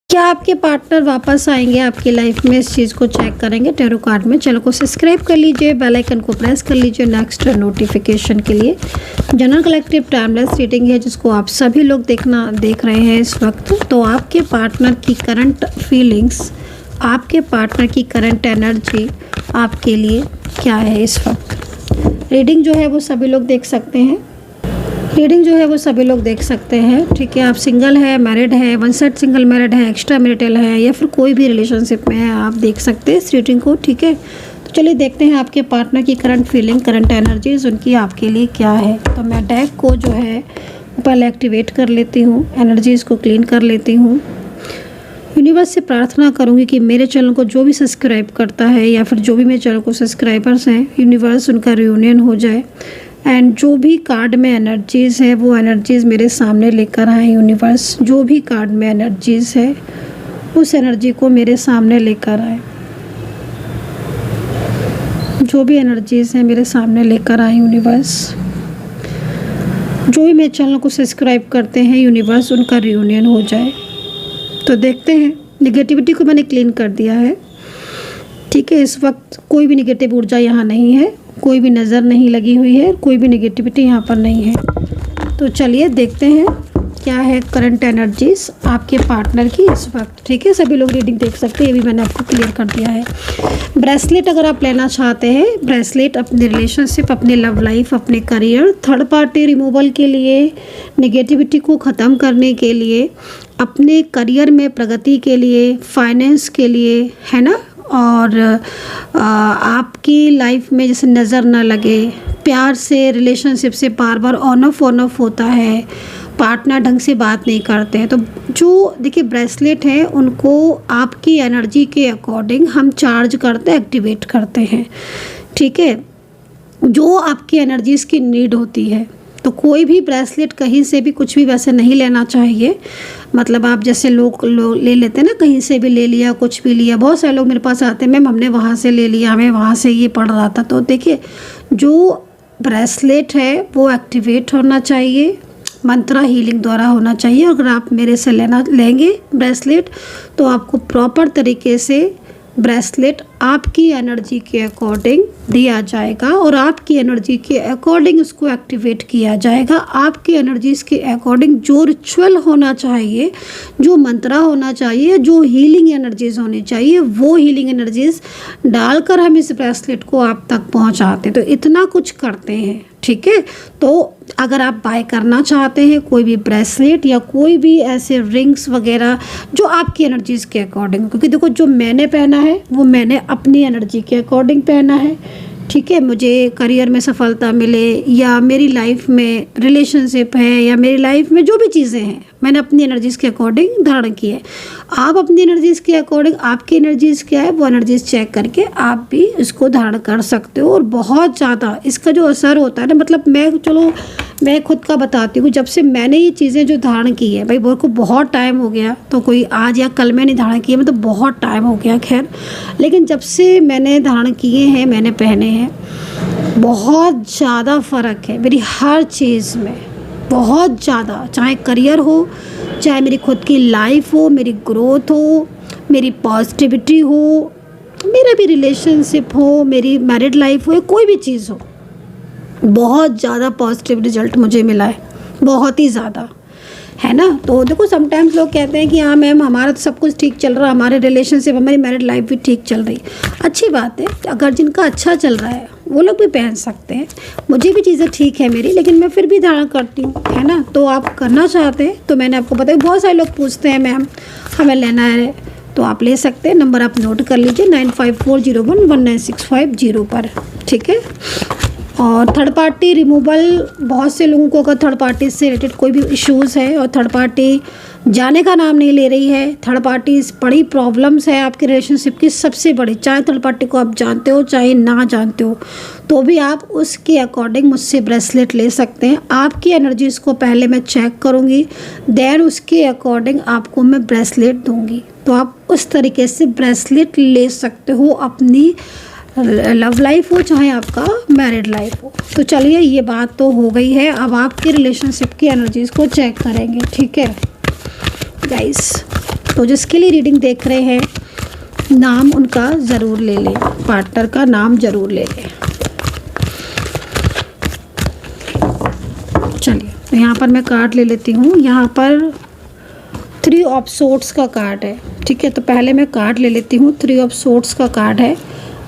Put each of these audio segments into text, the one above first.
क्या आपके पार्टनर वापस आएंगे आपकी लाइफ में, इस चीज़ को चेक करेंगे टैरो कार्ड में। चैनल को सब्सक्राइब कर लीजिए, बेल आइकन को प्रेस कर लीजिए नेक्स्ट नोटिफिकेशन के लिए। जनरल कलेक्टिव टाइमलेस रीडिंग है जिसको आप सभी लोग देख रहे हैं इस वक्त। तो आपके पार्टनर की करंट फीलिंग्स, आपके पार्टनर की करंट एनर्जी आपके लिए क्या है इस वक्त। रीडिंग जो है वो सभी लोग देख सकते हैं, ठीक है। आप सिंगल है, मैरिड है, वन साइड सिंगल मैरिड है, एक्स्ट्रा मैरिटल है या फिर कोई भी रिलेशनशिप में है, आप देख सकते हैं इस रीडिंग को, ठीक है। तो चलिए देखते हैं आपके पार्टनर की करंट फीलिंग, करंट एनर्जीज उनकी आपके लिए क्या है। तो मैं डेक को जो है पहले एक्टिवेट कर लेती हूँ, एनर्जीज़ को क्लीन कर लेती हूँ। यूनिवर्स से प्रार्थना करूँगी कि मेरे चैनल को जो भी सब्सक्राइब करता है या फिर जो भी मेरे चैनल को सब्सक्राइबर्स हैं, यूनिवर्स उनका रियूनियन हो जाए एंड जो भी कार्ड में एनर्जीज़ है वो एनर्जीज़ मेरे सामने लेकर आए। यूनिवर्स जो भी कार्ड में एनर्जीज़ है उस एनर्जी को मेरे सामने लेकर आए, जो भी एनर्जीज़ है मेरे सामने लेकर आए। यूनिवर्स जो भी मेरे चैनल को सब्सक्राइब करते हैं, यूनिवर्स उनका रियूनियन हो जाए। तो देखते हैं, निगेटिविटी को मैंने क्लीन कर दिया है, ठीक है। इस वक्त कोई भी निगेटिव ऊर्जा यहाँ नहीं है, कोई भी नज़र नहीं लगी हुई है, कोई भी नेगेटिविटी यहाँ पर नहीं है। तो चलिए देखते हैं क्या है करंट एनर्जीज आपके पार्टनर की इस वक्त, ठीक है। सभी लोग रीडिंग देख सकते हैं, ये भी मैंने आपको क्लियर कर दिया है। ब्रेसलेट अगर आप लेना चाहते हैं, ब्रेसलेट अपने रिलेशनशिप, अपने लव लाइफ, अपने करियर, थर्ड पार्टी रिमूवल के लिए, नेगेटिविटी को ख़त्म करने के लिए, अपने करियर में प्रगति के लिए, फाइनेंस के लिए, है ना। और आपकी लाइफ में जैसे नज़र ना लगे, प्यार से, रिलेशनशिप से बार बार ऑन ऑफ होता है, पार्टनर ढंग से बात नहीं करते हैं। तो जो देखिए ब्रेसलेट है उनको आपकी एनर्जी के अकॉर्डिंग हम चार्ज करते, एक्टिवेट करते हैं, ठीक है, जो आपकी एनर्जीज़ की नीड होती है। तो कोई भी ब्रेसलेट कहीं से भी कुछ भी वैसे नहीं लेना चाहिए। मतलब आप जैसे लोग ले लेते हैं ना, कहीं से भी ले लिया, कुछ भी लिया। बहुत सारे लोग मेरे पास आते हैं, मैम हमने वहाँ से ले लिया, हमें वहाँ से ये पड़ रहा था। तो देखिए जो ब्रेसलेट है वो एक्टिवेट होना चाहिए, मंत्रा हीलिंग द्वारा होना चाहिए। अगर आप मेरे से लेंगे ब्रेसलेट तो आपको प्रॉपर तरीके से ब्रेसलेट आपकी एनर्जी के अकॉर्डिंग दिया जाएगा और आपकी एनर्जी के अकॉर्डिंग उसको एक्टिवेट किया जाएगा। आपकी एनर्जीज़ के अकॉर्डिंग जो रिचुअल होना चाहिए, जो मंत्रा होना चाहिए, जो हीलिंग एनर्जीज़ होनी चाहिए, वो हीलिंग एनर्जीज़ डालकर हम इस ब्रेसलेट को आप तक पहुंचाते हैं। तो इतना कुछ करते हैं, ठीक है। तो अगर आप बाय करना चाहते हैं कोई भी ब्रेसलेट या कोई भी ऐसे रिंग्स वगैरह जो आपकी एनर्जीज़ के अकॉर्डिंग, क्योंकि देखो जो मैंने पहना है वो मैंने अपनी एनर्जी के अकॉर्डिंग पहना है, ठीक है। मुझे करियर में सफलता मिले या मेरी लाइफ में रिलेशनशिप है या मेरी लाइफ में जो भी चीज़ें हैं मैंने अपनी एनर्जीज़ के अकॉर्डिंग धारण की है। आप अपनी एनर्जीज़ के अकॉर्डिंग, आपकी एनर्जीज़ क्या है वो एनर्जीज़ चेक करके आप भी इसको धारण कर सकते हो। और बहुत ज़्यादा इसका जो असर होता है ना, मतलब मैं खुद का बताती हूँ, जब से मैंने ये चीज़ें जो धारण की है, भाई को बहुत टाइम हो गया, तो कोई आज या कल में नहीं धारण की है, मतलब बहुत टाइम हो गया खैर, लेकिन जब से मैंने धारण किए हैं, मैंने पहने हैं, बहुत ज़्यादा फ़र्क है मेरी हर चीज़ में, बहुत ज़्यादा। चाहे करियर हो, चाहे मेरी खुद की लाइफ हो, मेरी ग्रोथ हो, मेरी पॉजिटिविटी हो, मेरा भी रिलेशनशिप हो, मेरी मैरिड लाइफ हो, कोई भी चीज़ हो, बहुत ज़्यादा पॉजिटिव रिजल्ट मुझे मिला है, बहुत ही ज़्यादा, है ना। तो देखो समटाइम्स लोग कहते हैं कि हाँ मैम हमारा तो सब कुछ ठीक चल रहा, हमारे रिलेशनशिप, हमारी मैरिड लाइफ भी ठीक चल रही, अच्छी बात है। अगर जिनका अच्छा चल रहा है वो लोग भी पहन सकते हैं, मुझे भी चीज़ें ठीक है मेरी, लेकिन मैं फिर भी धारण करती हूँ, है ना। तो आप करना चाहते हैं तो मैंने आपको बताया। बहुत सारे लोग पूछते हैं मैम हमें लेना है, तो आप ले सकते हैं। नंबर आप नोट कर लीजिए 9540119650 पर, ठीक है। और थर्ड पार्टी रिमूवल, बहुत से लोगों को अगर थर्ड पार्टी से रिलेटेड कोई भी इश्यूज़ है और थर्ड पार्टी जाने का नाम नहीं ले रही है, थर्ड पार्टी बड़ी प्रॉब्लम्स है आपके रिलेशनशिप की, सबसे बड़ी, चाहे थर्ड पार्टी को आप जानते हो चाहे ना जानते हो, तो भी आप उसके अकॉर्डिंग मुझसे ब्रेसलेट ले सकते हैं। आपकी एनर्जीज़ को पहले मैं चेक करूँगी, देन उसके अकॉर्डिंग आपको मैं ब्रेसलेट दूँगी। तो आप उस तरीके से ब्रेसलेट ले सकते हो, अपनी लव लाइफ हो चाहे आपका मैरिड लाइफ हो। तो चलिए ये बात तो हो गई है, अब आपके रिलेशनशिप की एनर्जीज़ को चेक करेंगे, ठीक है गाइस। तो जिसके लिए रीडिंग देख रहे हैं, नाम उनका ज़रूर ले लें, पार्टनर का नाम ज़रूर ले लें। चलिए, तो यहाँ पर मैं कार्ड ले लेती हूँ। यहाँ पर 3 ऑफ सोर्ड्स का कार्ड है, ठीक है। तो पहले मैं कार्ड ले लेती हूँ। 3 ऑफ सोर्ड्स का कार्ड है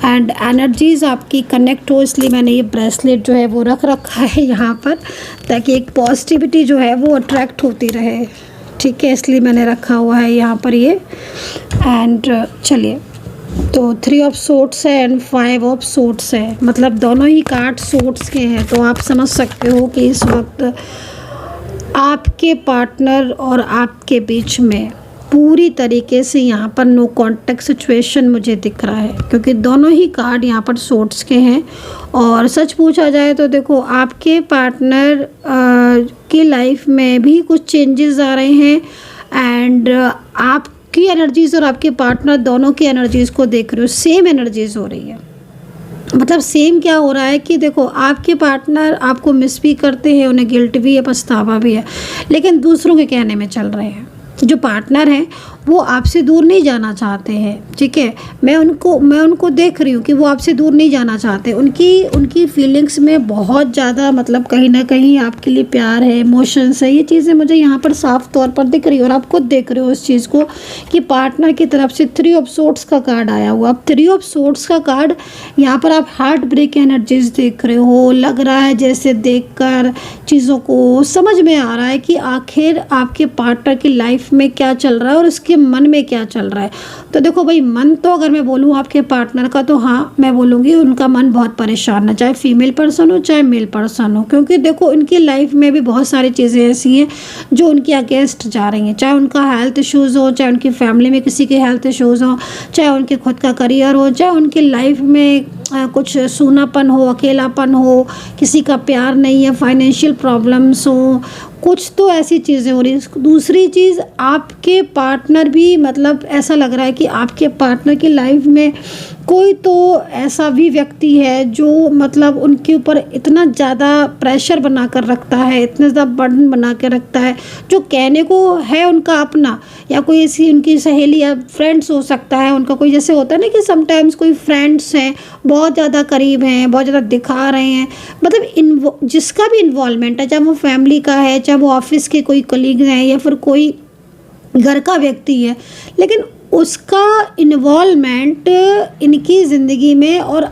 एंड एनर्जीज़ आपकी कनेक्ट हो, इसलिए मैंने ये ब्रेसलेट जो है वो रख रखा है यहाँ पर, ताकि एक पॉजिटिविटी जो है वो अट्रैक्ट होती रहे, ठीक है। इसलिए मैंने रखा हुआ है यहाँ पर ये। एंड चलिए, तो 3 ऑफ सोर्ड्स है एंड 5 ऑफ सोर्ड्स है, मतलब दोनों ही कार्ड सोर्ड्स के हैं। तो आप समझ सकते हो कि इस वक्त आपके पार्टनर और आपके बीच में पूरी तरीके से यहाँ पर नो कॉन्टैक्ट सिचुएशन मुझे दिख रहा है, क्योंकि दोनों ही कार्ड यहाँ पर सोर्ड्स के हैं। और सच पूछा जाए तो देखो, आपके पार्टनर की लाइफ में भी कुछ चेंजेस आ रहे हैं एंड आपकी एनर्जीज़ और आपके पार्टनर दोनों की एनर्जीज़ को देख रहे हो, सेम एनर्जीज़ हो रही है। मतलब सेम क्या हो रहा है कि देखो, आपके पार्टनर आपको मिस भी करते हैं, उन्हें गिल्ट भी है, पछतावा भी है, लेकिन दूसरों के कहने में चल रहे हैं। जो पार्टनर हैं वो आपसे दूर नहीं जाना चाहते हैं, ठीक है। मैं उनको देख रही हूँ कि वो आपसे दूर नहीं जाना चाहते। उनकी फीलिंग्स में बहुत ज़्यादा मतलब कहीं ना कहीं आपके लिए प्यार है, इमोशंस है, ये चीज़ें मुझे यहाँ पर साफ तौर पर दिख रही है। और आप खुद देख रहे हो इस चीज़ को कि पार्टनर की तरफ से 3 ऑफ सोर्ड्स का कार्ड आया हुआ। अब 3 ऑफ सोर्ड्स का कार्ड यहाँ पर आप हार्ट ब्रेक एनर्जीज देख रहे हो। लग रहा है जैसे देखकर चीज़ों को समझ में आ रहा है कि आखिर आपके पार्टनर की लाइफ में क्या चल रहा है और उसके मन में क्या चल रहा है। तो देखो भाई, मन तो अगर मैं बोलूँ आपके पार्टनर का, तो हाँ मैं बोलूँगी उनका मन बहुत परेशान है, चाहे फीमेल पर्सन हो चाहे मेल पर्सन हो, क्योंकि देखो उनकी लाइफ में भी बहुत सारी चीज़ें ऐसी हैं जो उनके अगेंस्ट जा रही हैं। चाहे उनका हेल्थ इश्यूज़ हो, चाहे उनकी फैमिली में किसी के हेल्थ इश्यूज़ हो, चाहे उनके खुद का करियर हो, चाहे उनकी लाइफ में कुछ सूनापन हो, अकेलापन हो, किसी का प्यार नहीं है, फाइनेंशियल प्रॉब्लम्स हो, कुछ तो ऐसी चीज़ें हो रही हैं। दूसरी चीज़, आपके पार्टनर भी मतलब ऐसा लग रहा है कि आपके पार्टनर की लाइफ में कोई तो ऐसा भी व्यक्ति है जो मतलब उनके ऊपर इतना ज़्यादा प्रेशर बना कर रखता है, इतना ज़्यादा बर्डन बना कर रखता है, जो कहने को है उनका अपना, या कोई ऐसी उनकी सहेली या फ्रेंड्स हो सकता है उनका कोई, जैसे होता है ना कि समटाइम्स कोई फ्रेंड्स हैं बहुत ज़्यादा करीब हैं, बहुत ज़्यादा दिखा रहे हैं, मतलब जिसका भी इन्वॉल्वमेंट है, चाहे वो फैमिली का है, चाहे वो ऑफिस के कोई कलीग हैं या फिर कोई घर का व्यक्ति है, लेकिन उसका इन्वॉल्वमेंट इनकी ज़िंदगी में और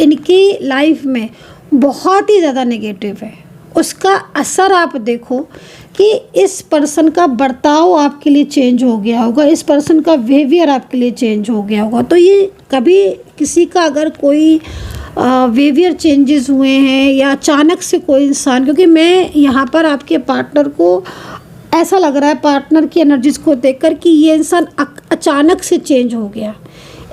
इनकी लाइफ में बहुत ही ज़्यादा नेगेटिव है। उसका असर आप देखो कि इस पर्सन का बर्ताव आपके लिए चेंज हो गया होगा, इस पर्सन का बिहेवियर आपके लिए चेंज हो गया होगा। तो ये कभी किसी का अगर कोई बिहेवियर चेंजेस हुए हैं या अचानक से कोई इंसान, क्योंकि मैं यहाँ पर आपके पार्टनर को ऐसा लग रहा है पार्टनर की एनर्जीज को देखकर कि ये इंसान अचानक से चेंज हो गया,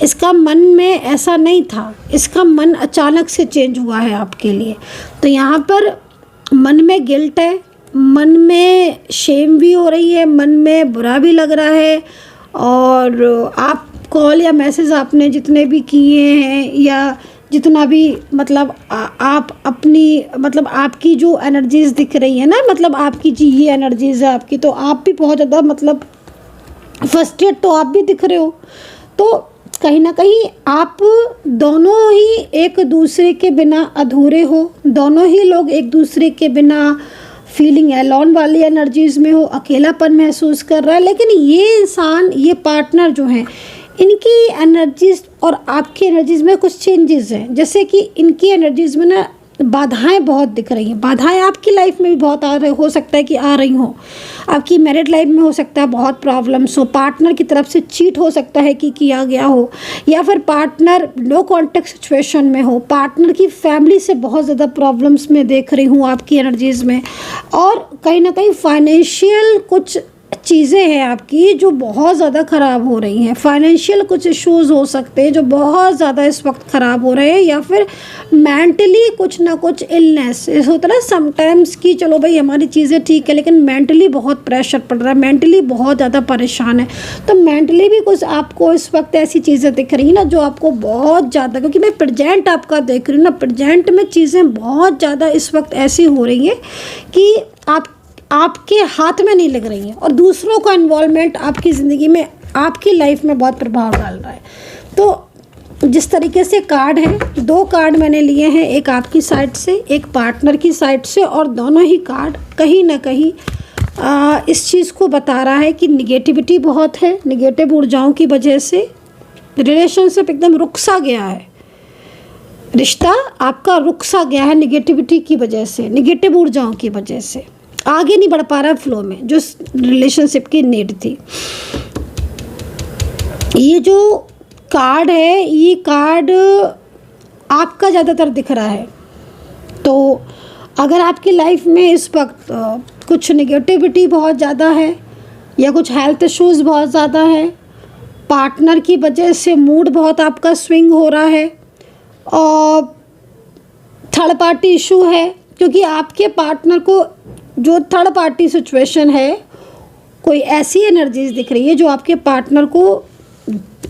इसका मन में ऐसा नहीं था, इसका मन अचानक से चेंज हुआ है आपके लिए। तो यहाँ पर मन में गिल्ट है, मन में शेम भी हो रही है, मन में बुरा भी लग रहा है। और आप कॉल या मैसेज आपने जितने भी किए हैं या जितना भी मतलब आप अपनी मतलब आपकी जो एनर्जीज़ दिख रही है ना, मतलब आपकी जी ये एनर्जीज़ है आपकी, तो आप भी बहुत ज़्यादा मतलब फ्रस्ट्रेट तो आप भी दिख रहे हो। तो कहीं ना कहीं आप दोनों ही एक दूसरे के बिना अधूरे हो, दोनों ही लोग एक दूसरे के बिना फीलिंग एलोन वाली एनर्जीज़ में हो, अकेलापन महसूस कर रहा है। लेकिन ये इंसान, ये पार्टनर जो हैं, इनकी एनर्जीज़ और आपकी एनर्जीज़ में कुछ चेंजेस हैं। जैसे कि इनकी एनर्जीज़ में ना बाधाएं बहुत दिख रही हैं। बाधाएं आपकी लाइफ में भी बहुत हो सकता है कि आ रही हो, आपकी मैरिड लाइफ में हो सकता है बहुत प्रॉब्लम्स हो, पार्टनर की तरफ से चीट हो सकता है कि किया गया हो, या फिर पार्टनर नो कॉन्टैक्ट सिचुएशन में हो, पार्टनर की फैमिली से बहुत ज़्यादा प्रॉब्लम्स में देख रही हूँ आपकी एनर्जीज़ में। और कहीं ना कहीं फाइनेंशियल कुछ चीज़ें हैं आपकी जो बहुत ज़्यादा ख़राब हो रही हैं, फाइनेंशियल कुछ इश्यूज़ हो सकते हैं जो बहुत ज़्यादा इस वक्त ख़राब हो रहे हैं, या फिर मेंटली कुछ ना कुछ इलनेस होता है ना समटाइम्स कि चलो भाई हमारी चीज़ें ठीक है लेकिन मेंटली बहुत प्रेशर पड़ रहा है, मेंटली बहुत ज़्यादा परेशान है। तो मेंटली भी कुछ आपको इस वक्त ऐसी चीज़ें दिख रही हैं ना जो आपको बहुत ज़्यादा, क्योंकि मैं प्रेजेंट आपका देख रही हूँ ना, प्रेजेंट में चीज़ें बहुत ज़्यादा इस वक्त ऐसी हो रही हैं कि आपके हाथ में नहीं लग रही हैं और दूसरों का इन्वॉल्वमेंट आपकी ज़िंदगी में आपकी लाइफ में बहुत प्रभाव डाल रहा है। तो जिस तरीके से कार्ड है, 2 कार्ड मैंने लिए हैं, एक आपकी साइड से, एक पार्टनर की साइड से, और दोनों ही कार्ड कहीं ना कहीं इस चीज़ को बता रहा है कि निगेटिविटी बहुत है। निगेटिव ऊर्जाओं की वजह से रिलेशनशिप एकदम रुक सा गया है, रिश्ता आपका रुक सा गया है निगेटिविटी की वजह से, निगेटिव ऊर्जाओं की वजह से आगे नहीं बढ़ पा रहा है फ्लो में, जो रिलेशनशिप की नीड थी। ये जो कार्ड है, ये कार्ड आपका ज़्यादातर दिख रहा है। तो अगर आपकी लाइफ में इस वक्त कुछ निगेटिविटी बहुत ज़्यादा है या कुछ हेल्थ इश्यूज़ बहुत ज़्यादा है, पार्टनर की वजह से मूड बहुत आपका स्विंग हो रहा है, और थर्ड पार्टी इशू है, क्योंकि आपके पार्टनर को जो थर्ड पार्टी सिचुएशन है, कोई ऐसी एनर्जीज दिख रही है जो आपके पार्टनर को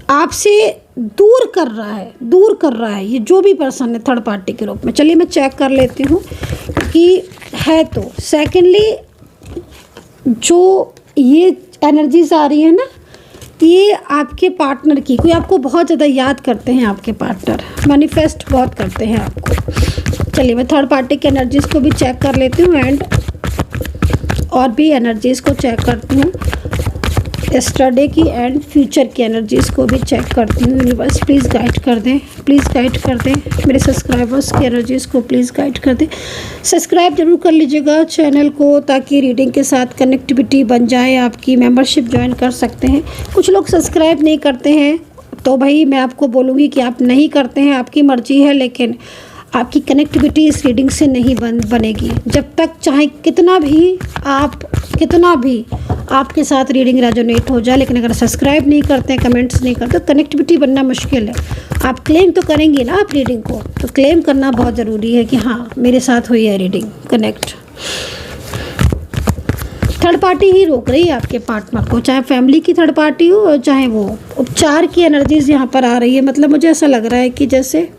आपसे दूर कर रहा है ये जो भी पर्सन है थर्ड पार्टी के रूप में। चलिए मैं चेक कर लेती हूँ कि है। तो सेकेंडली जो ये एनर्जीज आ रही है ना, ये आपके पार्टनर की, कोई आपको बहुत ज़्यादा याद करते हैं, आपके पार्टनर मैनिफेस्ट बहुत करते हैं आपको। चलिए मैं थर्ड पार्टी की एनर्जीज़ को भी चेक कर लेती हूँ एंड और भी एनर्जीज़ को चेक करती हूँ, यस्टरडे की एंड फ्यूचर की एनर्जीज़ को भी चेक करती हूँ। यूनिवर्स प्लीज़ गाइड कर दें, प्लीज़ गाइड कर दें, मेरे सब्सक्राइबर्स की एनर्जीज़ को प्लीज़ गाइड कर दें। सब्सक्राइब जरूर कर लीजिएगा चैनल को, ताकि रीडिंग के साथ कनेक्टिविटी बन जाए आपकी। मेंबरशिप ज्वाइन कर सकते हैं। कुछ लोग सब्सक्राइब नहीं करते हैं, तो भाई मैं आपको बोलूँगी कि आप नहीं करते हैं, आपकी मर्ज़ी है, लेकिन आपकी कनेक्टिविटी इस रीडिंग से नहीं बनेगी जब तक, चाहे कितना भी आपके साथ रीडिंग रेजोनेट हो जाए। लेकिन अगर सब्सक्राइब नहीं करते हैं, कमेंट्स नहीं करते, तो कनेक्टिविटी बनना मुश्किल है। आप क्लेम तो करेंगे ना आप रीडिंग को, तो क्लेम करना बहुत ज़रूरी है कि हाँ मेरे साथ हुई है रीडिंग कनेक्ट। थर्ड पार्टी ही रोक रही है आपके पार्टनर को, चाहे फैमिली की थर्ड पार्टी हो और चाहे वो उपचार की एनर्जीज यहाँ पर आ रही है। मतलब मुझे ऐसा लग रहा है कि जैसे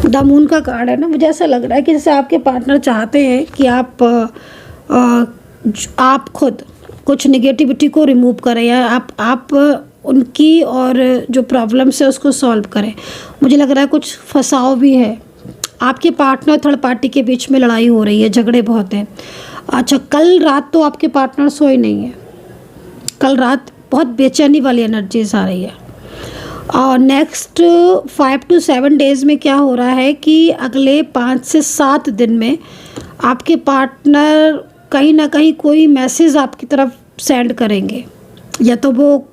द मून का कार्ड है ना, मुझे ऐसा लग रहा है कि जैसे आपके पार्टनर चाहते हैं कि आप खुद कुछ निगेटिविटी को रिमूव करें, या आप उनकी और जो प्रॉब्लम्स है उसको सॉल्व करें। मुझे लग रहा है कुछ फंसाव भी है, आपके पार्टनर और थर्ड पार्टी के बीच में लड़ाई हो रही है, झगड़े बहुत हैं। अच्छा, कल रात तो आपके पार्टनर सोए नहीं है, कल रात बहुत बेचैनी वाली एनर्जीज आ रही है। और नेक्स्ट 5 to 7 डेज़ में क्या हो रहा है कि अगले 5 से 7 दिन में आपके पार्टनर कहीं ना कहीं कोई मैसेज आपकी तरफ सेंड करेंगे, या तो वो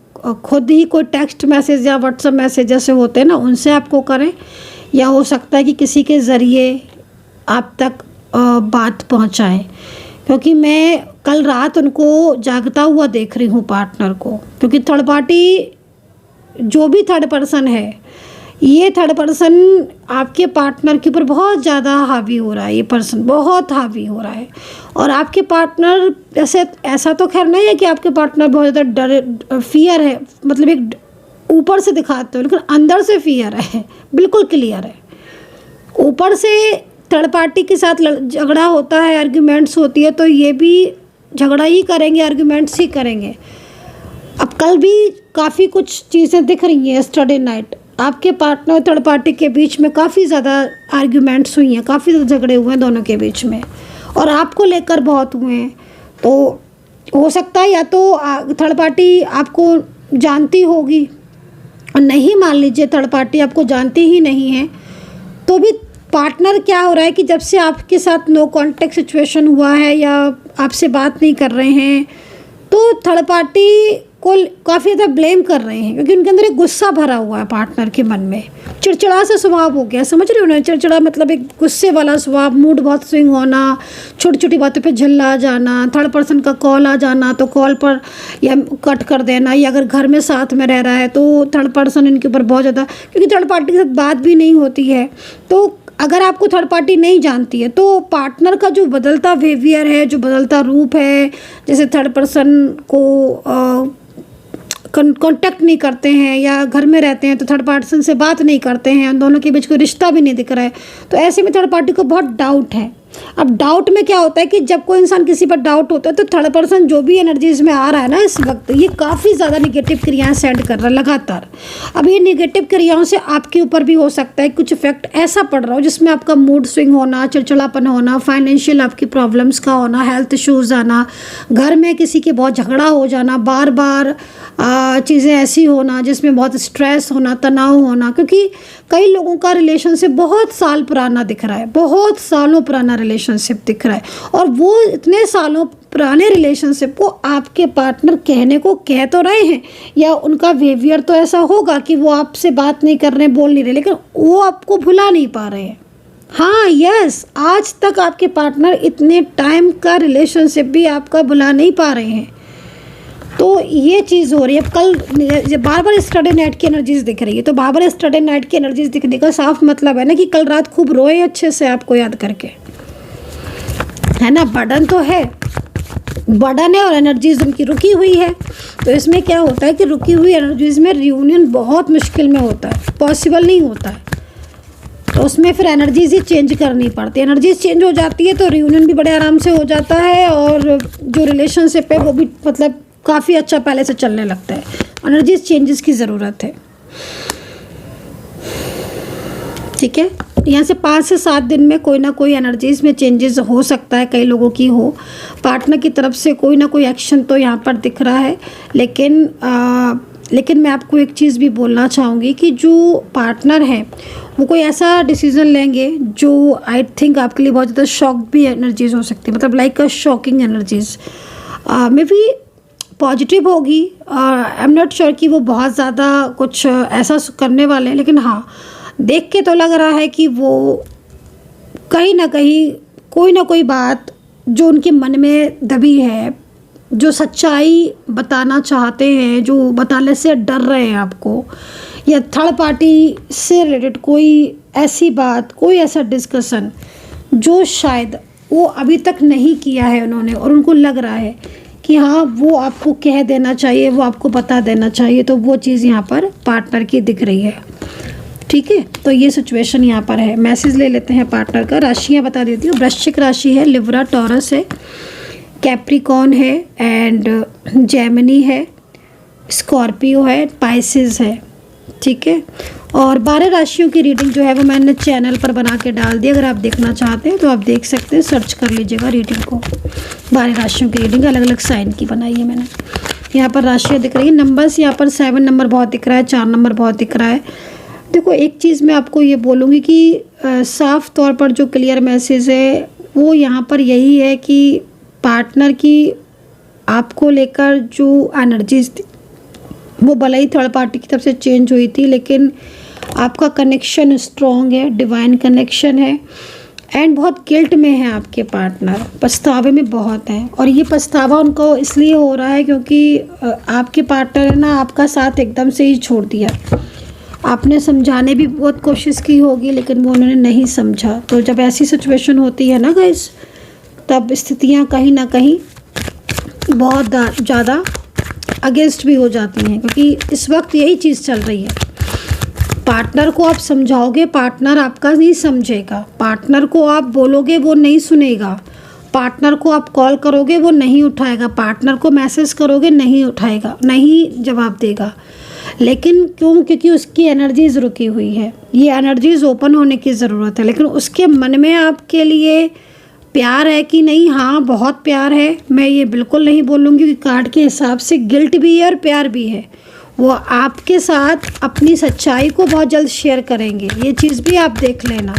खुद ही कोई टेक्स्ट मैसेज या व्हाट्सएप मैसेज जैसे होते हैं ना, उनसे आपको करें, या हो सकता है कि किसी के ज़रिए आप तक बात पहुंचाएं। क्योंकि मैं कल रात उनको जागता हुआ देख रही हूँ पार्टनर को, क्योंकि थर्ड पार्टी जो भी थर्ड पर्सन है, ये थर्ड पर्सन आपके पार्टनर के ऊपर बहुत ज़्यादा हावी हो रहा है, ये पर्सन बहुत हावी हो रहा है। और आपके पार्टनर ऐसा तो खैर नहीं है कि आपके पार्टनर बहुत ज़्यादा फियर है, मतलब एक ऊपर से दिखाते हो, लेकिन अंदर से फियर है, बिल्कुल क्लियर है। ऊपर से थर्ड पार्टी के साथ झगड़ा होता है, आर्ग्यूमेंट्स होती है, तो ये भी झगड़ा ही करेंगे, आर्ग्यूमेंट्स ही करेंगे। अब कल भी काफ़ी कुछ चीज़ें दिख रही हैं। यस्टरडे नाइट आपके पार्टनर और थर्ड पार्टी के बीच में काफ़ी ज़्यादा आर्ग्यूमेंट्स हुई हैं, काफ़ी ज़्यादा झगड़े हुए हैं दोनों के बीच में, और आपको लेकर बहुत हुए हैं। तो हो सकता है या तो थर्ड पार्टी आपको जानती होगी, और नहीं मान लीजिए थर्ड पार्टी आपको जानती ही नहीं है, तो भी पार्टनर क्या हो रहा है कि जब से आपके साथ नो कॉन्टेक्ट सिचुएशन हुआ है या आपसे बात नहीं कर रहे हैं, तो थर्ड पार्टी को काफ़ी ज़्यादा ब्लेम कर रहे हैं, क्योंकि उनके अंदर एक गुस्सा भरा हुआ है पार्टनर के मन में। चिड़चिड़ा सा स्वभाव हो गया, समझ रहे हो ना, चिड़चिड़ा मतलब एक गुस्से वाला स्वभाव, मूड बहुत स्विंग होना, छोटी छोटी बातों पे झल्ला जाना, थर्ड पर्सन का कॉल आ जाना तो कॉल पर या कट कर देना, या अगर घर में साथ में रह रहा है तो थर्ड पर्सन इनके ऊपर बहुत ज़्यादा, क्योंकि थर्ड पार्टी के साथ बात भी नहीं होती है। तो अगर आपको थर्ड पार्टी नहीं जानती है, तो पार्टनर का जो बदलता बिहेवियर है, जो बदलता रूप है, जैसे थर्ड पर्सन को कांटेक्ट नहीं करते हैं या घर में रहते हैं तो थर्ड पर्सन से बात नहीं करते हैं, उन दोनों के बीच कोई रिश्ता भी नहीं दिख रहा है, तो ऐसे में थर्ड पार्टी को बहुत डाउट है अब डाउट में क्या होता है कि जब कोई इंसान किसी पर डाउट होता है तो थर्ड पर्सन जो भी एनर्जीज में आ रहा है ना इस वक्त, ये काफ़ी ज़्यादा निगेटिव क्रियाएं सेंड कर रहा है लगातार। अब ये निगेटिव क्रियाओं से आपके ऊपर भी हो सकता है कुछ इफेक्ट ऐसा पड़ रहा हो जिसमें आपका मूड स्विंग होना, चिड़चिड़ापन होना, फाइनेंशियल आपकी प्रॉब्लम्स का होना, हेल्थ इश्यूज़ आना, घर में किसी के बहुत झगड़ा हो जाना, बार बार चीज़ें ऐसी होना जिसमें बहुत स्ट्रेस होना, तनाव होना। क्योंकि कई लोगों का रिलेशनशिप बहुत साल पुराना दिख रहा है, बहुत सालों पुराना रिलेशनशिप दिख रहा है, और वो इतने सालों पुराने रिलेशनशिप को आपके पार्टनर कहने को कह तो रहे हैं, या उनका बिहेवियर तो ऐसा होगा कि वो आपसे बात नहीं कर रहे, बोल नहीं रहे, लेकिन वो आपको भुला नहीं पा रहे हैं। हाँ यस, आज तक आपके पार्टनर इतने टाइम का रिलेशनशिप भी आपका भुला नहीं पा रहे हैं। तो ये चीज़ हो रही है। कल बार बार स्टडी नाइट की एनर्जीज दिख रही है, तो बार बार स्टडी नाइट की एनर्जीज दिखने का साफ मतलब है ना कि कल रात खूब रोए अच्छे से आपको याद करके, है ना। बर्डन तो है, बर्डन है और एनर्जीज उनकी रुकी हुई है। तो इसमें क्या होता है कि रुकी हुई एनर्जीज में रियूनियन बहुत मुश्किल में होता है, पॉसिबल नहीं होता है। तो उसमें फिर एनर्जीज ही चेंज करनी पड़ती है। एनर्जीज चेंज हो जाती है तो रियूनियन भी बड़े आराम से हो जाता है, और जो रिलेशनशिप है वो भी मतलब काफ़ी अच्छा पहले से चलने लगता है। एनर्जीज चेंजेस की ज़रूरत है, ठीक है। यहाँ से 5 से 7 दिन में कोई ना कोई एनर्जीज में चेंजेस हो सकता है, कई लोगों की हो। पार्टनर की तरफ से कोई ना कोई एक्शन तो यहाँ पर दिख रहा है, लेकिन मैं आपको एक चीज़ भी बोलना चाहूँगी कि जो पार्टनर है वो कोई ऐसा डिसीज़न लेंगे जो आई थिंक आपके लिए बहुत ज़्यादा शॉक भी एनर्जीज हो सकती है, मतलब like a shocking energies. May be positive होगी, आई एम नॉट श्योर कि वो बहुत ज़्यादा कुछ ऐसा करने वाले हैं, लेकिन हाँ देख के तो लग रहा है कि वो कहीं ना कहीं कोई ना कोई बात जो उनके मन में दबी है, जो सच्चाई बताना चाहते हैं, जो बताने से डर रहे हैं आपको, या थर्ड पार्टी से रिलेटेड कोई ऐसी बात, कोई ऐसा डिस्कशन जो शायद वो अभी तक नहीं किया है उन्होंने, और उनको लग रहा है कि हाँ वो आपको कह देना चाहिए, वो आपको बता देना चाहिए। तो वो चीज़ यहाँ पर पार्टनर की दिख रही है, ठीक है। तो ये सिचुएशन यहाँ पर है। मैसेज ले लेते हैं पार्टनर का। राशियाँ बता देती हूँ। वृश्चिक राशि है, लिब्रा टॉरस है, कैप्रिकॉर्न है, एंड जेमिनी है, स्कॉर्पियो है, पाइसेस है, ठीक है। और 12 राशियों की रीडिंग जो है वो मैंने चैनल पर बना के डाल दी। अगर आप देखना चाहते हैं तो आप देख सकते हैं, सर्च कर लीजिएगा रीडिंग को। 12 राशियों की रीडिंग अलग अलग साइन की बनाई है मैंने। यहाँ पर राशियाँ दिख रही है, नंबर्स यहाँ पर 7 नंबर बहुत दिख रहा है, 4 नंबर बहुत दिख रहा है। देखो एक चीज़ मैं आपको ये बोलूँगी कि साफ तौर पर जो क्लियर मैसेज है वो यहाँ पर यही है कि पार्टनर की आपको लेकर जो एनर्जीज वो भले ही थर्ड पार्टी की तरफ से चेंज हुई थी, लेकिन आपका कनेक्शन स्ट्रॉन्ग है, डिवाइन कनेक्शन है, एंड बहुत गिल्ट में है आपके पार्टनर, पछतावे में बहुत हैं। और ये पछतावा उनको इसलिए हो रहा है क्योंकि आपके पार्टनर ने ना आपका साथ एकदम से ही छोड़ दिया। आपने समझाने भी बहुत कोशिश की होगी लेकिन वो उन्होंने नहीं समझा। तो जब ऐसी सिचुएशन होती है ना गाइस, तब स्थितियाँ कहीं ना कहीं बहुत ज़्यादा अगेंस्ट भी हो जाती हैं, क्योंकि इस वक्त यही चीज़ चल रही है। पार्टनर को आप समझाओगे, पार्टनर आपका नहीं समझेगा। पार्टनर को आप बोलोगे, वो नहीं सुनेगा। पार्टनर को आप कॉल करोगे, वो नहीं उठाएगा। पार्टनर को मैसेज करोगे, नहीं उठाएगा, नहीं जवाब देगा। लेकिन क्यों? क्योंकि उसकी एनर्जीज रुकी हुई है। ये एनर्जीज ओपन होने की ज़रूरत है। लेकिन उसके मन में आपके लिए प्यार है कि नहीं? हाँ, बहुत प्यार है। मैं ये बिल्कुल नहीं बोलूँगी कि कार्ड के हिसाब से गिल्ट भी है और प्यार भी है। वो आपके साथ अपनी सच्चाई को बहुत जल्द शेयर करेंगे। ये चीज़ भी आप देख लेना,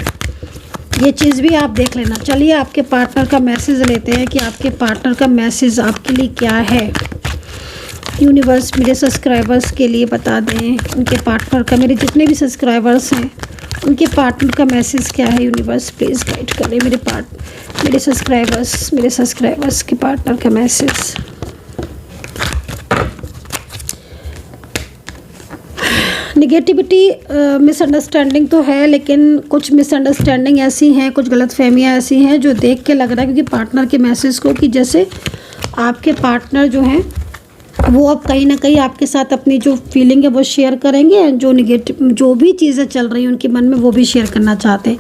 ये चीज़ भी आप देख लेना। चलिए आपके पार्टनर का मैसेज लेते हैं कि आपके पार्टनर का मैसेज आपके लिए क्या है। यूनिवर्स मेरे सब्सक्राइबर्स के लिए बता दें, उनके पार्टनर का, मेरे जितने भी सब्सक्राइबर्स हैं उनके पार्टनर का मैसेज क्या है। यूनिवर्स प्लीज़ गाइड करें मेरे सब्सक्राइबर्स के पार्टनर का मैसेज। निगेटिविटी, मिसअंडरस्टैंडिंग तो है, लेकिन कुछ मिसअंडरस्टैंडिंग ऐसी हैं, कुछ गलतफहमियां ऐसी हैं जो देख के लग रहा है क्योंकि पार्टनर के मैसेज को कि जैसे आपके पार्टनर जो हैं वो अब कहीं ना कहीं आपके साथ अपनी जो फीलिंग है वो शेयर करेंगे, जो निगेटिव जो भी चीज़ें चल रही हैं उनके मन में वो भी शेयर करना चाहते हैं।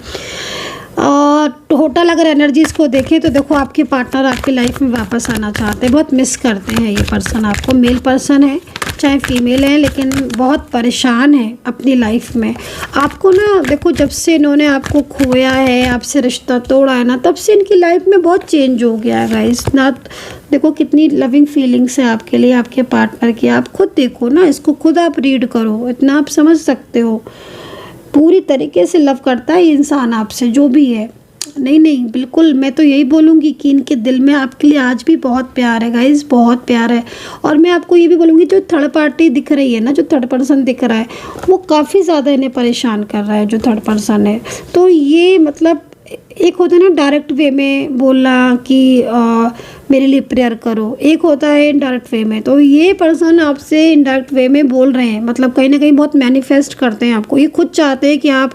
और टोटल अगर एनर्जीज़ को देखें तो देखो आपके पार्टनर आपकी लाइफ में वापस आना चाहते हैं, बहुत मिस करते हैं ये पर्सन आपको। मेल पर्सन है चाहे फीमेल है, लेकिन बहुत परेशान है अपनी लाइफ में आपको ना। देखो जब से इन्होंने आपको खोया है, आपसे रिश्ता तोड़ा है ना, तब से इनकी लाइफ में बहुत चेंज हो गया है गाइस ना। देखो कितनी लविंग फीलिंग्स है आपके लिए, आपके पार्टनर की। आप खुद देखो ना, इसको खुद आप रीड करो, इतना आप समझ सकते हो। पूरी तरीके से लव करता है ये इंसान आपसे, जो भी है। नहीं बिल्कुल, मैं तो यही बोलूँगी कि इनके दिल में आपके लिए आज भी बहुत प्यार है गाइस, बहुत प्यार है। और मैं आपको ये भी बोलूँगी, जो थर्ड पार्टी दिख रही है ना, जो थर्ड पर्सन दिख रहा है, वो काफ़ी ज़्यादा इन्हें परेशान कर रहा है, जो थर्ड पर्सन है। तो ये मतलब एक होता है ना डायरेक्ट वे में बोलना कि मेरे लिए प्रेयर करो, एक होता है इनडायरेक्ट वे में। तो ये पर्सन आपसे इनडायरेक्ट वे में बोल रहे हैं, मतलब कहीं ना कहीं बहुत मैनिफेस्ट करते हैं आपको। ये खुद चाहते हैं कि आप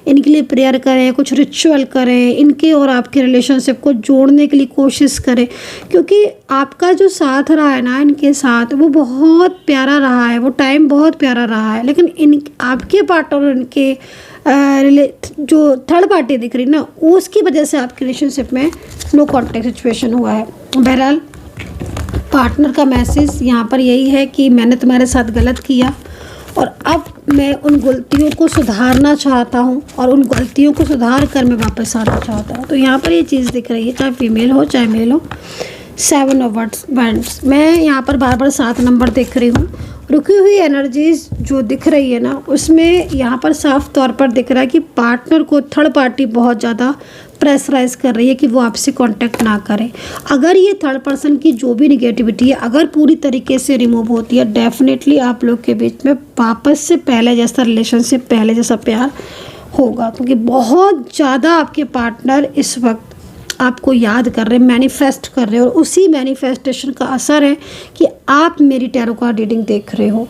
इनके लिए प्रेयर करें, कुछ रिचुअल करें, इनके और आपके रिलेशनशिप को जोड़ने के लिए कोशिश करें, क्योंकि आपका जो साथ रहा है ना इनके साथ, वो बहुत प्यारा रहा है, वो टाइम बहुत प्यारा रहा है। लेकिन इन आपके पार्टनर, इनके जो थर्ड पार्टी दिख रही ना, उसकी वजह से आपके रिलेशनशिप में नो कॉन्टेक्ट सिचुएशन हुआ है। बहरहाल पार्टनर का मैसेज यहाँ पर यही है कि मैंने तुम्हारे साथ गलत किया और अब मैं उन गलतियों को सुधारना चाहता हूँ और उन गलतियों को सुधार कर मैं वापस आना चाहता हूँ। तो यहाँ पर ये चीज़ दिख रही है, चाहे फीमेल हो चाहे मेल हो। 7 ऑफ वैंड्स, मैं यहाँ पर बार बार 7 नंबर देख रही हूँ। रुकी हुई एनर्जीज जो दिख रही है ना, उसमें यहाँ पर साफ तौर पर दिख रहा है कि पार्टनर को थर्ड पार्टी बहुत ज़्यादा प्रेशराइज कर रही है कि वो आपसे कांटेक्ट ना करें। अगर ये थर्ड पर्सन की जो भी निगेटिविटी है अगर पूरी तरीके से रिमूव होती है, डेफिनेटली आप लोग के बीच में वापस से पहले जैसा रिलेशनशिप, पहले जैसा प्यार होगा। क्योंकि बहुत ज़्यादा आपके पार्टनर इस वक्त आपको याद कर रहे हैं, मैनिफेस्ट कर रहे हैं, और उसी मैनिफेस्टेशन का असर है कि आप मेरी टैरो कार्ड रीडिंग देख रहे हो।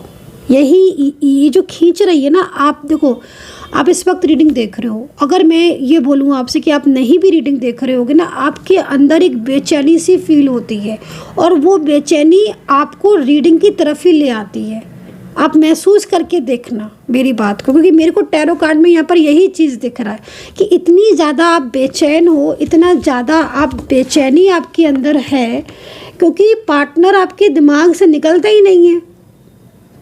यही ये जो खींच रही है ना, आप देखो आप इस वक्त रीडिंग देख रहे हो। अगर मैं ये बोलूँ आपसे कि आप नहीं भी रीडिंग देख रहे होगे ना, आपके अंदर एक बेचैनी सी फील होती है और वो बेचैनी आपको रीडिंग की तरफ ही ले आती है। आप महसूस करके देखना मेरी बात को, क्योंकि मेरे को टैरो कार्ड में यहाँ पर यही चीज़ दिख रहा है कि इतनी ज़्यादा आप बेचैन हो, इतना ज़्यादा आप बेचैनी आपके अंदर है, क्योंकि पार्टनर आपके दिमाग से निकलता ही नहीं है।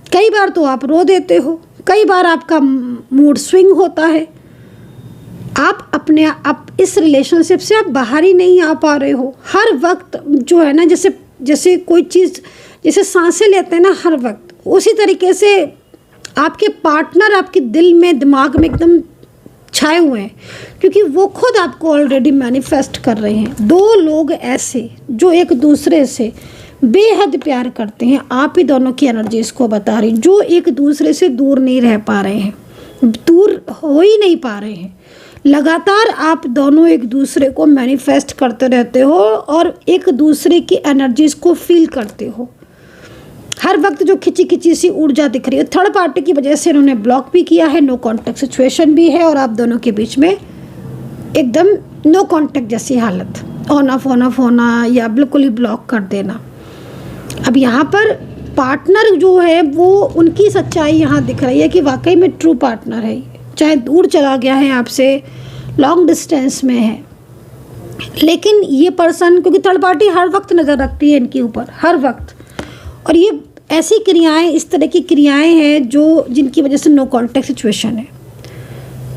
कई बार तो आप रो देते हो, कई बार आपका मूड स्विंग होता है, आप इस रिलेशनशिप से आप बाहर ही नहीं आ पा रहे हो। हर वक्त जो है ना, जैसे कोई चीज़, जैसे सांसें लेते हैं ना हर वक्त, उसी तरीके से आपके पार्टनर आपके दिल में, दिमाग में एकदम छाए हुए हैं, क्योंकि वो खुद आपको ऑलरेडी मैनिफेस्ट कर रहे हैं। 2 लोग ऐसे जो एक दूसरे से बेहद प्यार करते हैं, आप ही दोनों की एनर्जीज को बता रही, जो एक दूसरे से दूर नहीं रह पा रहे हैं, दूर हो ही नहीं पा रहे हैं। लगातार आप दोनों एक दूसरे को मैनिफेस्ट करते रहते हो और एक दूसरे की एनर्जीज को फील करते हो। हर वक्त जो खिंची खिंची सी ऊर्जा दिख रही है, थर्ड पार्टी की वजह से इन्होंने ब्लॉक भी किया है, नो कांटेक्ट सिचुएशन भी है, और आप दोनों के बीच में एकदम नो कांटेक्ट जैसी हालत, ऑन ऑफ होना या बिल्कुल ही ब्लॉक कर देना। अब यहाँ पर पार्टनर जो है वो, उनकी सच्चाई यहाँ दिख रही है कि वाकई में ट्रू पार्टनर है, चाहे दूर चला गया है आपसे, लॉन्ग डिस्टेंस में है, लेकिन ये पर्सन, क्योंकि थर्ड पार्टी हर वक्त नज़र रखती है इनके ऊपर, हर वक्त। और ये ऐसी क्रियाएं, इस तरह की क्रियाएं हैं जो जिनकी वजह से नो कांटेक्ट सिचुएशन है।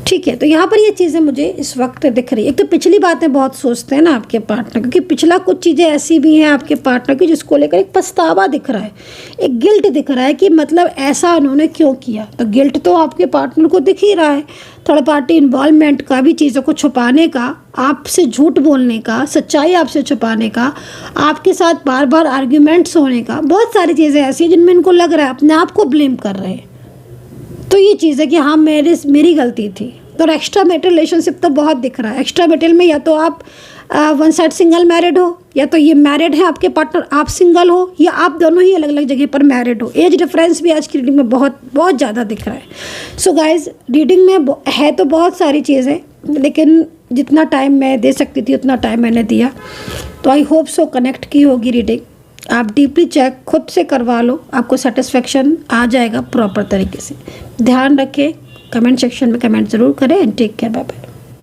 ठीक है, तो यहाँ पर ये चीज़ें मुझे इस वक्त दिख रही है। एक तो पिछली बातें बहुत सोचते हैं ना आपके पार्टनर, क्योंकि पिछला कुछ चीज़ें ऐसी भी हैं आपके पार्टनर की जिसको लेकर एक पछतावा दिख रहा है, एक गिल्ट दिख रहा है कि मतलब ऐसा उन्होंने क्यों किया। तो गिल्ट तो आपके पार्टनर को दिख ही रहा है, थर्ड पार्टी इन्वॉल्वमेंट का भी, चीज़ों को छुपाने का, आपसे झूठ बोलने का, सच्चाई आपसे छुपाने का, आपके साथ बार बार आर्ग्यूमेंट्स होने का, बहुत सारी चीज़ें ऐसी हैं जिनमें इनको लग रहा है अपने आप को ब्लेम कर रहे हैं। तो ये चीज़ है कि हाँ मेरी गलती थी। तो एक्स्ट्रा मैरिटल रिलेशनशिप तो बहुत दिख रहा है। एक्स्ट्रा मैरिटल में या तो आप वन साइड सिंगल मैरिड हो, या तो ये मैरिड है आपके पार्टनर, आप सिंगल हो, या आप दोनों ही अलग अलग जगह पर मैरिड हो। एज डिफरेंस भी आज की रीडिंग में बहुत बहुत ज़्यादा दिख रहा है। सो गाइज, रीडिंग में है तो बहुत सारी चीज़ें, लेकिन जितना टाइम मैं दे सकती थी उतना टाइम मैंने दिया। तो आई होप सो कनेक्ट की होगी रीडिंग। आप डीपली चेक खुद से करवा लो, आपको सेटिस्फेक्शन आ जाएगा प्रॉपर तरीके से। ध्यान रखें, कमेंट सेक्शन में कमेंट ज़रूर करें and take care, bye bye.